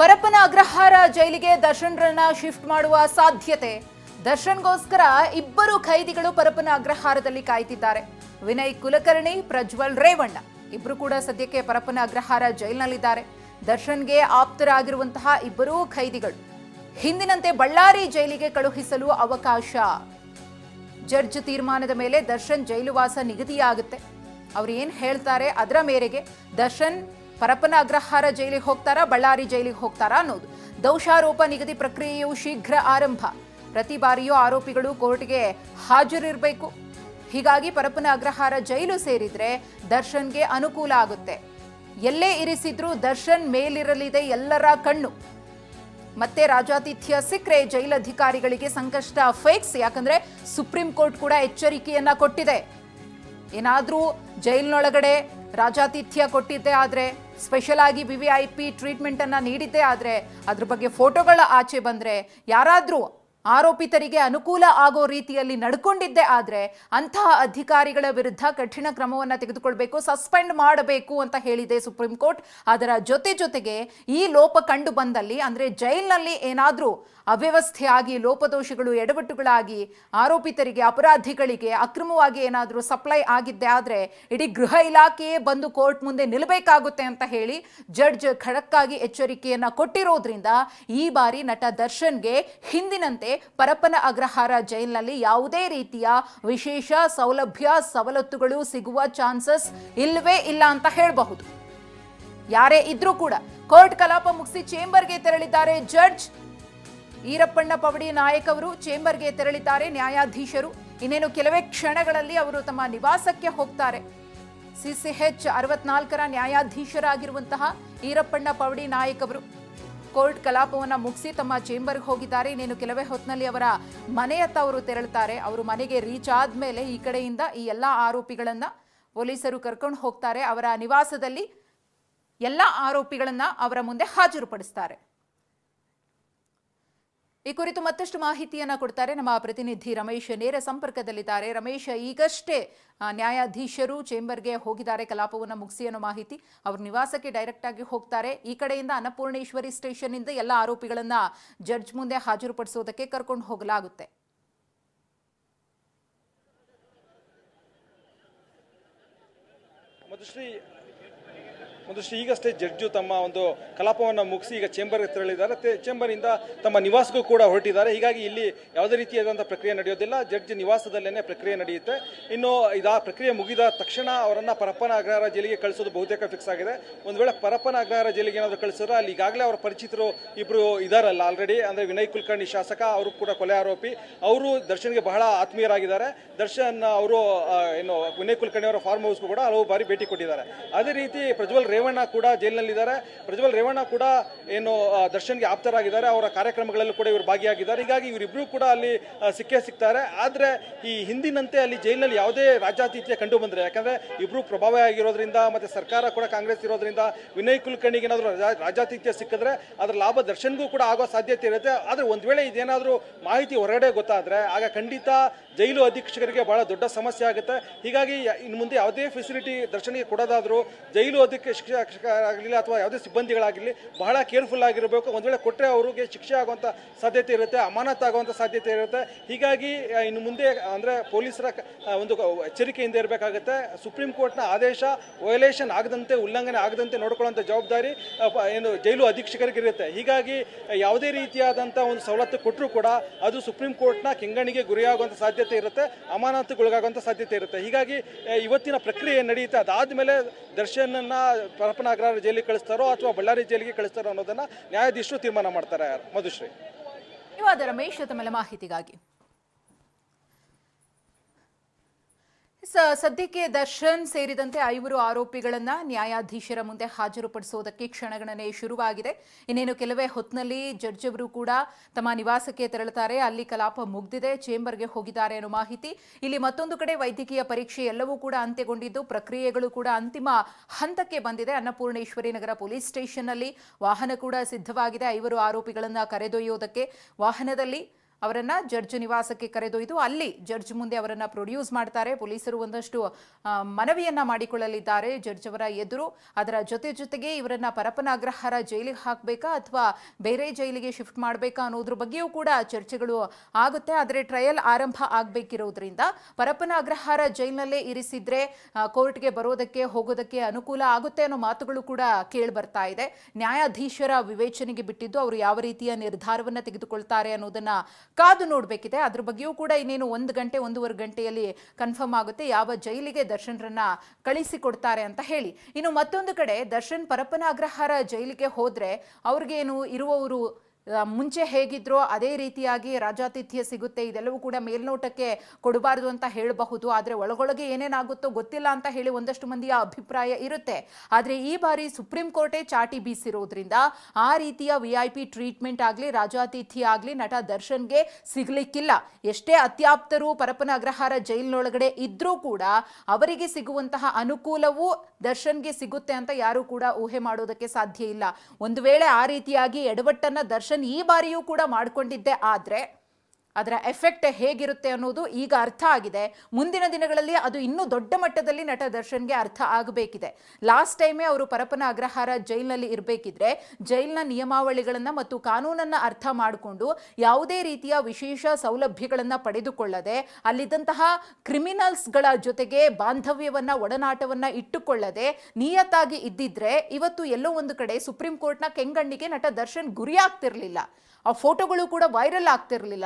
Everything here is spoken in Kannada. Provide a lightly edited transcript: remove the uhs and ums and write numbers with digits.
ಪರಪ್ಪನ ಅಗ್ರಹಾರ ಜೈಲಿಗೆ ದರ್ಶನ್ರನ್ನ ಶಿಫ್ಟ್ ಮಾಡುವ ಸಾಧ್ಯತೆ. ದರ್ಶನ್ಗೋಸ್ಕರ ಇಬ್ಬರು ಖೈದಿಗಳು ಪರಪ್ಪನ ಅಗ್ರಹಾರದಲ್ಲಿ ಕಾಯ್ತಿದ್ದಾರೆ. ವಿನಯ್ ಕುಲಕರ್ಣಿ, ಪ್ರಜ್ವಲ್ ರೇವಣ್ಣ ಇಬ್ಬರು ಕೂಡ ಸದ್ಯಕ್ಕೆ ಪರಪ್ಪನ ಅಗ್ರಹಾರ ಜೈಲಿನಲ್ಲಿದ್ದಾರೆ. ದರ್ಶನ್ಗೆ ಆಪ್ತರಾಗಿರುವಂತಹ ಇಬ್ಬರೂ ಖೈದಿಗಳು ಹಿಂದಿನಂತೆ ಬಳ್ಳಾರಿ ಜೈಲಿಗೆ ಕಳುಹಿಸಲು ಅವಕಾಶ. ಜಡ್ಜ್ ತೀರ್ಮಾನದ ಮೇಲೆ ದರ್ಶನ್ ಜೈಲುವಾಸ ನಿಗದಿಯಾಗುತ್ತೆ. ಅವರು ಏನ್ ಹೇಳ್ತಾರೆ ಅದರ ಮೇರೆಗೆ ದರ್ಶನ್ ಪರಪ್ಪನ ಅಗ್ರಹಾರ ಜೈಲಿಗೆ ಹೋಗ್ತಾರಾ, ಬಳ್ಳಾರಿ ಜೈಲಿಗೆ ಹೋಗ್ತಾರಾ ಅನ್ನೋದು. ದೋಷಾರೋಪ ನಿಗದಿ ಪ್ರಕ್ರಿಯೆಯು ಶೀಘ್ರ ಆರಂಭ. ಪ್ರತಿ ಬಾರಿಯೂ ಆರೋಪಿಗಳು ಕೋರ್ಟ್ಗೆ ಹಾಜರಿರಬೇಕು. ಹೀಗಾಗಿ ಪರಪ್ಪನ ಅಗ್ರಹಾರ ಜೈಲು ಸೇರಿದ್ರೆ ದರ್ಶನ್ಗೆ ಅನುಕೂಲ ಆಗುತ್ತೆ. ಎಲ್ಲೇ ಇರಿಸಿದ್ರೂ ದರ್ಶನ್ ಮೇಲಿರಲಿದೆ ಎಲ್ಲರ ಕಣ್ಣು. ಮತ್ತೆ ರಾಜಾತಿಥ್ಯ ಸಿಕ್ಕರೆ ಜೈಲಧಿಕಾರಿಗಳಿಗೆ ಸಂಕಷ್ಟ ಫಿಕ್ಸ್. ಯಾಕಂದ್ರೆ ಸುಪ್ರೀಂ ಕೋರ್ಟ್ ಕೂಡ ಎಚ್ಚರಿಕೆಯನ್ನ ಕೊಟ್ಟಿದೆ. ಏನಾದ್ರೂ ಜೈಲಿನೊಳಗಡೆ ರಾಜಾತಿಥ್ಯ ಕೊಟ್ಟಿದ್ದೆ ಆದ್ರೆ, ಸ್ಪೆಷಲ್ ಆಗಿ VVIP ಟ್ರೀಟ್ಮೆಂಟ್ ಅನ್ನ ನೀಡಿದ್ದೇ ಆದ್ರೆ, ಅದ್ರ ಬಗ್ಗೆ ಫೋಟೋಗಳ ಆಚೆ ಬಂದ್ರೆ, ಯಾರಾದ್ರೂ ಆರೋಪಿತರಿಗೆ ಅನುಕೂಲ ಆಗೋ ರೀತಿಯಲ್ಲಿ ನಡ್ಕೊಂಡಿದ್ದೆ ಆದ್ರೆ ಅಂತಹ ಅಧಿಕಾರಿಗಳ ವಿರುದ್ಧ ಕಠಿಣ ಕ್ರಮವನ್ನು ತೆಗೆದುಕೊಳ್ಬೇಕು, ಸಸ್ಪೆಂಡ್ ಮಾಡಬೇಕು ಅಂತ ಹೇಳಿದೆ ಸುಪ್ರೀಂ ಕೋರ್ಟ್. ಅದರ ಜೊತೆಗೆ ಈ ಲೋಪ ಕಂಡು ಬಂದಲ್ಲಿ, ಅಂದ್ರೆ ಜೈಲಿನಲ್ಲಿ ಏನಾದ್ರೂ ಅವ್ಯವಸ್ಥೆಯಾಗಿ, ಲೋಪದೋಷಗಳು, ಎಡವಟ್ಟುಗಳಾಗಿ ಆರೋಪಿತರಿಗೆ, ಅಪರಾಧಿಗಳಿಗೆ ಅಕ್ರಮವಾಗಿ ಏನಾದ್ರೂ ಸಪ್ಲೈ ಆಗಿದ್ದೆ ಆದ್ರೆ ಇಡೀ ಗೃಹ ಇಲಾಖೆಯೇ ಬಂದು ಕೋರ್ಟ್ ಮುಂದೆ ನಿಲ್ಲಬೇಕಾಗುತ್ತೆ ಅಂತ ಹೇಳಿ ಜಡ್ಜ್ ಖಡಕ್ ಆಗಿ ಎಚ್ಚರಿಕೆಯನ್ನ ಕೊಟ್ಟಿರೋದ್ರಿಂದ ಈ ಬಾರಿ ನಟ ದರ್ಶನ್ಗೆ ಹಿಂದಿನಂತೆ ಪರಪ್ಪನ ಅಗ್ರಹಾರ ಜೈಲಿನಲ್ಲಿ ಯಾವುದೇ ರೀತಿಯ ವಿಶೇಷ ಸೌಲಭ್ಯ, ಸವಲತ್ತುಗಳು ಸಿಗುವ ಚಾನ್ಸಸ್ ಇಲ್ವೇ ಇಲ್ಲ ಅಂತ ಹೇಳಬಹುದು. ಯಾರೇ ಇದ್ರೂ ಕೂಡ ಕೋರ್ಟ್ ಕಲಾಪ ಮುಗಿಸಿ ಚೇಂಬರ್ಗೆ ತೆರಳಿದ್ದಾರೆ ಜಡ್ಜ್. ಈರಪ್ಪಣ್ಣ ಪವಡಿ ನಾಯಕ್ ಅವರು ಚೇಂಬರ್ಗೆ ತೆರಳಿದ್ದಾರೆ. ನ್ಯಾಯಾಧೀಶರು ಇನ್ನೇನು ಕೆಲವೇ ಕ್ಷಣಗಳಲ್ಲಿ ಅವರು ತಮ್ಮ ನಿವಾಸಕ್ಕೆ ಹೋಗ್ತಾರೆ. CCH 64ರ ನ್ಯಾಯಾಧೀಶರಾಗಿರುವಂತಹ ಈರಪ್ಪಣ್ಣ ಪವಡಿ ನಾಯಕ್ ಅವರು ಕೋರ್ಟ್ ಕಲಾಪವನ್ನ ಮುಗಿಸಿ ತಮ್ಮ ಚೇಂಬರ್ಗೆ ಹೋಗಿದ್ದಾರೆ. ಇನ್ನೇನು ಕೆಲವೇ ಹೊತ್ತಿನಲ್ಲಿ ಅವರ ಮನೆಯತ್ತ ಅವರು ತೆರಳುತ್ತಾರೆ. ಅವರು ಮನೆಗೆ ರೀಚ್ ಆದ್ಮೇಲೆ ಈ ಕಡೆಯಿಂದ ಈ ಎಲ್ಲಾ ಆರೋಪಿಗಳನ್ನ ಪೊಲೀಸರು ಕರ್ಕೊಂಡು ಹೋಗ್ತಾರೆ. ಅವರ ನಿವಾಸದಲ್ಲಿ ಎಲ್ಲಾ ಆರೋಪಿಗಳನ್ನ ಅವರ ಮುಂದೆ ಹಾಜರುಪಡಿಸ್ತಾರೆ. ಈ ಕುರಿತು ಮತ್ತಷ್ಟು ಮಾಹಿತಿಯನ್ನ ಕೊಡ್ತಾರೆ ನಮ್ಮ ಪ್ರತಿನಿಧಿ ರಮೇಶ್. ನೇರ ಸಂಪರ್ಕದಲ್ಲಿದ್ದಾರೆ. ರಮೇಶ್, ಈಗಷ್ಟೇ ನ್ಯಾಯಾಧೀಶರು ಚೇಂಬರ್ಗೆ ಹೋಗಿದ್ದಾರೆ ಕಲಾಪವನ್ನು ಮುಗಿಸಿ ಅನ್ನೋ ಮಾಹಿತಿ. ಅವ್ರ ನಿವಾಸಕ್ಕೆ ಡೈರೆಕ್ಟ್ ಆಗಿ ಹೋಗ್ತಾರೆ. ಈ ಕಡೆಯಿಂದ ಅನ್ನಪೂರ್ಣೇಶ್ವರಿ ಸ್ಟೇಷನ್ ಇಂದ ಎಲ್ಲ ಆರೋಪಿಗಳನ್ನ ಜಡ್ಜ್ ಮುಂದೆ ಹಾಜರುಪಡಿಸೋದಕ್ಕೆ ಕರ್ಕೊಂಡು ಹೋಗಲಾಗುತ್ತೆ. ಮಧುಶ್ರೀ, ಈಗಷ್ಟೇ ಜಡ್ಜು ತಮ್ಮ ಒಂದು ಕಲಾಪವನ್ನು ಮುಗಿಸಿ ಈಗ ಚೇಂಬರ್ಗೆ ತೆರಳಿದ್ದಾರೆ. ಚೇಂಬರ್ನಿಂದ ತಮ್ಮ ನಿವಾಸಕ್ಕೂ ಕೂಡ ಹೊರಟಿದ್ದಾರೆ. ಹೀಗಾಗಿ ಇಲ್ಲಿ ಯಾವುದೇ ರೀತಿಯಾದಂಥ ಪ್ರಕ್ರಿಯೆ ನಡೆಯೋದಿಲ್ಲ. ಜಡ್ಜ್ ನಿವಾಸದಲ್ಲೇ ಪ್ರಕ್ರಿಯೆ ನಡೆಯುತ್ತೆ. ಇನ್ನು ಪ್ರಕ್ರಿಯೆ ಮುಗಿದ ತಕ್ಷಣ ಅವರನ್ನು ಪರಪ್ಪನ ಅಗ್ರಹಾರ ಜೈಲಿಗೆ ಕಳಿಸೋದು ಬಹುತೇಕ ಫಿಕ್ಸ್ ಆಗಿದೆ. ಒಂದು ವೇಳೆ ಪರಪ್ಪನ ಅಗ್ರಹಾರ ಜೈಲಿಗೆ ಏನಾದರೂ ಕಳಿಸಿದ್ರೆ ಅಲ್ಲಿ ಈಗಾಗಲೇ ಅವರ ಪರಿಚಿತರು ಇಬ್ಬರು ಇದಾರಲ್ಲ ಆಲ್ರೆಡಿ, ಅಂದರೆ ವಿನಯ್ ಕುಲಕರ್ಣಿ ಶಾಸಕ, ಅವರು ಕೂಡ ಕೊಲೆ ಆರೋಪಿ. ಅವರು ದರ್ಶನ್ಗೆ ಬಹಳ ಆತ್ಮೀಯರಾಗಿದ್ದಾರೆ. ದರ್ಶನ್ ಅವರು ವಿನಯ್ ಕುಲಕರ್ಣಿ ಅವರ ಫಾರ್ಮ್ ಹೌಸ್ಗೂ ಕೂಡ ಹಲವು ಬಾರಿ ಭೇಟಿ ಕೊಟ್ಟಿದ್ದಾರೆ. ಅದೇ ರೀತಿ ಪ್ರಜ್ವಲ್ ರೇವಣ್ಣ ಕೂಡ ಜೈಲಿನಲ್ಲಿದ್ದಾರೆ. ಪ್ರಜ್ವಲ್ ರೇವಣ್ಣ ಕೂಡ ದರ್ಶನ್ಗೆ ಆಪ್ತರಾಗಿದ್ದಾರೆ. ಅವರ ಕಾರ್ಯಕ್ರಮಗಳಲ್ಲೂ ಕೂಡ ಇವರು ಭಾಗಿಯಾಗಿದ್ದಾರೆ. ಹೀಗಾಗಿ ಇವರಿಬ್ಬರು ಕೂಡ ಅಲ್ಲಿ ಸಿಗ್ತಾರೆ. ಆದರೆ ಈ ಹಿಂದಿನಂತೆ ಅಲ್ಲಿ ಜೈಲಿನಲ್ಲಿ ಯಾವುದೇ ರಾಜಾತಿಥ್ಯ ಕಂಡು ಬಂದರೆ, ಯಾಕಂದ್ರೆ ಇಬ್ರು ಪ್ರಭಾವ ಆಗಿರೋದ್ರಿಂದ ಮತ್ತೆ ಸರ್ಕಾರ ಕೂಡ ಕಾಂಗ್ರೆಸ್ ಇರೋದ್ರಿಂದ ವಿನಯ್ ಕುಲಕರ್ಣಿಗೆ ಏನಾದರೂ ರಾಜಾತಿಥ್ಯ ಸಿಕ್ಕಿದ್ರೆ ಅದರ ಲಾಭ ದರ್ಶನ್ಗೂ ಕೂಡ ಆಗೋ ಸಾಧ್ಯತೆ ಇರುತ್ತೆ. ಆದರೆ ಒಂದ್ ವೇಳೆ ಇದೇನಾದರೂ ಮಾಹಿತಿ ಹೊರಗಡೆ ಗೊತ್ತಾದ್ರೆ ಆಗ ಖಂಡಿತ ಜೈಲು ಅಧೀಕ್ಷಕರಿಗೆ ಬಹಳ ದೊಡ್ಡ ಸಮಸ್ಯೆ ಆಗುತ್ತೆ. ಹೀಗಾಗಿ ಇನ್ನು ಮುಂದೆ ಯಾವುದೇ ಫೆಸಿಲಿಟಿ ದರ್ಶನ್ಗೆ ಕೊಡೋದಾದ್ರೂ ಜೈಲು ಅಧೀಕ್ಷಕರಾಗಲಿ ಅಥವಾ ಯಾವುದೇ ಸಿಬ್ಬಂದಿಗಳಾಗಲಿ ಬಹಳ ಕೇರ್ಫುಲ್ ಆಗಿರಬೇಕು. ಒಂದ್ ವೇಳೆ ಕೊಟ್ಟರೆ ಅವರಿಗೆ ಶಿಕ್ಷೆ ಆಗುವಂಥ ಸಾಧ್ಯತೆ ಇರುತ್ತೆ, ಅಮಾನತ್ ಆಗುವಂಥ ಸಾಧ್ಯತೆ ಇರುತ್ತೆ. ಹೀಗಾಗಿ ಇನ್ನು ಮುಂದೆ ಅಂದರೆ ಪೊಲೀಸರ ಒಂದು ಎಚ್ಚರಿಕೆಯಿಂದ ಇರಬೇಕಾಗುತ್ತೆ. ಸುಪ್ರೀಂ ಕೋರ್ಟ್ನ ಆದೇಶ ವಯೋಲೇಷನ್ ಆಗದಂತೆ, ಉಲ್ಲಂಘನೆ ಆಗದಂತೆ ನೋಡ್ಕೊಳ್ಳುವಂಥ ಜವಾಬ್ದಾರಿ ಜೈಲು ಅಧೀಕ್ಷಕರಿಗೆ ಇರುತ್ತೆ. ಹೀಗಾಗಿ ಯಾವುದೇ ರೀತಿಯಾದಂಥ ಒಂದು ಸವಲತ್ತು ಕೊಟ್ಟರೂ ಕೂಡ ಅದು ಸುಪ್ರೀಂ ಕೋರ್ಟ್ನ ಕೆಂಗಣಿಗೆ ಗುರಿಯಾಗುವಂಥ ಸಾಧ್ಯತೆ ಇರುತ್ತೆ, ಅಮಾನತುಗೊಳಗಾಗುವಂಥ ಸಾಧ್ಯತೆ ಇರುತ್ತೆ. ಹೀಗಾಗಿ ಇವತ್ತಿನ ಪ್ರಕ್ರಿಯೆ ನಡೆಯುತ್ತೆ. ಅದಾದ್ಮೇಲೆ ದರ್ಶನನ್ನ ಪರಪ್ಪನ ಅಗ್ರಹಾರ ಜೈಲಿಗೆ ಕಳಿಸ್ತಾರೋ ಅಥವಾ ಬಳ್ಳಾರಿ ಜೈಲಿಗೆ ಕಳಿಸ್ತಾರೋ ಅನ್ನೋದನ್ನ ನ್ಯಾಯಾಧೀಶರು ತೀರ್ಮಾನ ಮಾಡ್ತಾರೆ. ಮಧುಶ್ರೀ, ಧನ್ಯವಾದ ರಮೇಶ್ ತಮ್ಮ ಮಾಹಿತಿಗಾಗಿ. ಸದ್ಯಕ್ಕೆ ದರ್ಶನ್ ಸೇರಿದಂತೆ 5 ಆರೋಪಿಗಳನ್ನ ನ್ಯಾಯಾಧೀಶರ ಮುಂದೆ ಹಾಜರುಪಡಿಸೋದಕ್ಕೆ ಕ್ಷಣಗಣನೆ ಶುರುವಾಗಿದೆ. ಇನ್ನೇನು ಕೆಲವೇ ಹೊತ್ತಿನಲ್ಲಿ ಜಡ್ಜ್ ಅವರು ಕೂಡ ತಮ್ಮ ನಿವಾಸಕ್ಕೆ ತೆರಳುತ್ತಾರೆ. ಅಲ್ಲಿ ಕಲಾಪ ಮುಗಿದಿದೆ, ಚೇಂಬರ್ಗೆ ಹೋಗಿದ್ದಾರೆ ಅನ್ನೋ ಮಾಹಿತಿ. ಇಲ್ಲಿ ಮತ್ತೊಂದು ಕಡೆ ವೈದ್ಯಕೀಯ ಪರೀಕ್ಷೆ ಎಲ್ಲವೂ ಕೂಡ ಅಂತ್ಯಗೊಂಡಿದ್ದು ಪ್ರಕ್ರಿಯೆಗಳು ಕೂಡ ಅಂತಿಮ ಹಂತಕ್ಕೆ ಬಂದಿದೆ. ಅನ್ನಪೂರ್ಣೇಶ್ವರಿ ನಗರ ಪೊಲೀಸ್ ಸ್ಟೇಷನ್ನಲ್ಲಿ ವಾಹನ ಕೂಡ ಸಿದ್ಧವಾಗಿದೆ 5 ಆರೋಪಿಗಳನ್ನ ಕರೆದೊಯ್ಯೋದಕ್ಕೆ. ವಾಹನದಲ್ಲಿ ಅವರನ್ನ ಜಡ್ಜ್ ನಿವಾಸಕ್ಕೆ ಕರೆದೊಯ್ದು ಅಲ್ಲಿ ಜಡ್ಜ್ ಮುಂದೆ ಅವರನ್ನ ಪ್ರೊಡ್ಯೂಸ್ ಮಾಡ್ತಾರೆ. ಪೊಲೀಸರು ಒಂದಷ್ಟು ಮನವಿಯನ್ನ ಮಾಡಿಕೊಳ್ಳಲಿದ್ದಾರೆ ಜಡ್ಜ್ ಅವರ ಎದುರು. ಅದರ ಜೊತೆಗೆ ಇವರನ್ನ ಪರಪ್ಪನ ಅಗ್ರಹಾರ ಜೈಲಿಗೆ ಹಾಕಬೇಕಾ ಅಥವಾ ಬೇರೆ ಜೈಲಿಗೆ ಶಿಫ್ಟ್ ಮಾಡಬೇಕಾ ಅನ್ನೋದ್ರ ಬಗ್ಗೆಯೂ ಕೂಡ ಚರ್ಚೆಗಳು ಆಗುತ್ತೆ. ಆದರೆ ಟ್ರಯಲ್ ಆರಂಭ ಆಗಬೇಕಿರೋದ್ರಿಂದ ಪರಪ್ಪನ ಅಗ್ರಹಾರ ಜೈಲಿನಲ್ಲೇ ಇರಿಸಿದ್ರೆ ಕೋರ್ಟ್ಗೆ ಬರೋದಕ್ಕೆ ಹೋಗೋದಕ್ಕೆ ಅನುಕೂಲ ಆಗುತ್ತೆ ಅನ್ನೋ ಮಾತುಗಳು ಕೂಡ ಕೇಳಿ ಬರ್ತಾ ಇದೆ. ನ್ಯಾಯಾಧೀಶರ ವಿವೇಚನೆಗೆ ಬಿಟ್ಟಿದ್ದು ಅವರು ಯಾವ ರೀತಿಯ ನಿರ್ಧಾರವನ್ನ ತೆಗೆದುಕೊಳ್ತಾರೆ ಅನ್ನೋದನ್ನ ಕಾದು ನೋಡಬೇಕಿದೆ. ಅದ್ರ ಬಗ್ಗೆಯೂ ಕೂಡ ಇನ್ನೇನು 1-1.5 ಗಂಟೆಯಲ್ಲಿ ಕನ್ಫರ್ಮ್ ಆಗುತ್ತೆ ಯಾವ ಜೈಲಿಗೆ ದರ್ಶನ್ರನ್ನ ಕಳಿಸಿಕೊಡ್ತಾರೆ ಅಂತ ಹೇಳಿ. ಇನ್ನು ಮತ್ತೊಂದು ಕಡೆ ದರ್ಶನ್ ಪರಪ್ಪನ ಅಗ್ರಹಾರ ಜೈಲಿಗೆ ಹೋದ್ರೆ ಅವ್ರಿಗೇನು ಇರುವವರು ಮುಂಚೆ ಹೇಗಿದ್ರೋ ಅದೇ ರೀತಿಯಾಗಿ ರಾಜಾತಿಥ್ಯ ಸಿಗುತ್ತೆ. ಇದೆಲ್ಲವೂ ಕೂಡ ಮೇಲ್ನೋಟಕ್ಕೆ ಕೊಡಬಾರದು ಅಂತ ಹೇಳಬಹುದು. ಆದರೆ ಒಳಗೊಳಗೆ ಏನೇನಾಗುತ್ತೋ ಗೊತ್ತಿಲ್ಲ ಅಂತ ಹೇಳಿ ಒಂದಷ್ಟು ಮಂದಿಯ ಅಭಿಪ್ರಾಯ ಇರುತ್ತೆ. ಆದರೆ ಈ ಬಾರಿ ಸುಪ್ರೀಂ ಕೋರ್ಟೇ ಚಾಟಿ ಬೀಸಿರೋದ್ರಿಂದ ಆ ರೀತಿಯ VIP ಟ್ರೀಟ್ಮೆಂಟ್ ಆಗಲಿ ರಾಜಾತಿಥ್ಯ ಆಗಲಿ ನಟ ದರ್ಶನ್ಗೆ ಸಿಗ್ಲಿಕ್ಕಿಲ್ಲ. ಎಷ್ಟೇ ಅತ್ಯಾಪ್ತರು ಪರಪ್ಪನ ಅಗ್ರಹಾರ ಜೈಲಿನೊಳಗಡೆ ಇದ್ರೂ ಕೂಡ ಅವರಿಗೆ ಸಿಗುವಂತಹ ಅನುಕೂಲವೂ ದರ್ಶನ್ಗೆ ಸಿಗುತ್ತೆ ಅಂತ ಯಾರು ಕೂಡ ಊಹೆ ಮಾಡೋದಕ್ಕೆ ಸಾಧ್ಯ ಇಲ್ಲ. ಒಂದು ವೇಳೆ ಆ ರೀತಿಯಾಗಿ ಎಡವಟ್ಟನ್ನ ದರ್ಶನ್ ಈ ಬಾರಿಯೂ ಕೂಡ ಮಾಡಿಕೊಂಡಿದ್ದೆ ಆದ್ರೆ ಅದರ ಎಫೆಕ್ಟ್ ಹೇಗಿರುತ್ತೆ ಅನ್ನೋದು ಈಗ ಅರ್ಥ ಆಗಿದೆ. ಮುಂದಿನ ದಿನಗಳಲ್ಲಿ ಅದು ಇನ್ನೂ ದೊಡ್ಡ ಮಟ್ಟದಲ್ಲಿ ನಟ ದರ್ಶನ್ಗೆ ಅರ್ಥ ಆಗಬೇಕಿದೆ. ಲಾಸ್ಟ್ ಟೈಮೇ ಅವರು ಪರಪ್ಪನ ಅಗ್ರಹಾರ ಜೈಲಿನಲ್ಲಿ ಇರಬೇಕಿದ್ರೆ ಜೈಲಿನ ನಿಯಮಾವಳಿಗಳನ್ನು ಮತ್ತು ಕಾನೂನನ್ನು ಅರ್ಥ ಮಾಡಿಕೊಂಡು ಯಾವುದೇ ರೀತಿಯ ವಿಶೇಷ ಸೌಲಭ್ಯಗಳನ್ನು ಪಡೆದುಕೊಳ್ಳದೆ ಅಲ್ಲಿದ್ದಂತಹ ಕ್ರಿಮಿನಲ್ಸ್ಗಳ ಜೊತೆಗೆ ಬಾಂಧವ್ಯವನ್ನ ಒಡನಾಟವನ್ನ ಇಟ್ಟುಕೊಳ್ಳದೆ ನಿಯತ್ತಾಗಿ ಇದ್ದಿದ್ರೆ ಇವತ್ತು ಎಲ್ಲೋ ಒಂದು ಕಡೆ ಸುಪ್ರೀಂ ಕೋರ್ಟ್ನ ಕೆಂಗಣ್ಣಿಗೆ ನಟ ದರ್ಶನ್ ಗುರಿಯಾಗ್ತಿರ್ಲಿಲ್ಲ. ಆ ಫೋಟೋಗಳು ಕೂಡ ವೈರಲ್ ಆಗ್ತಿರ್ಲಿಲ್ಲ.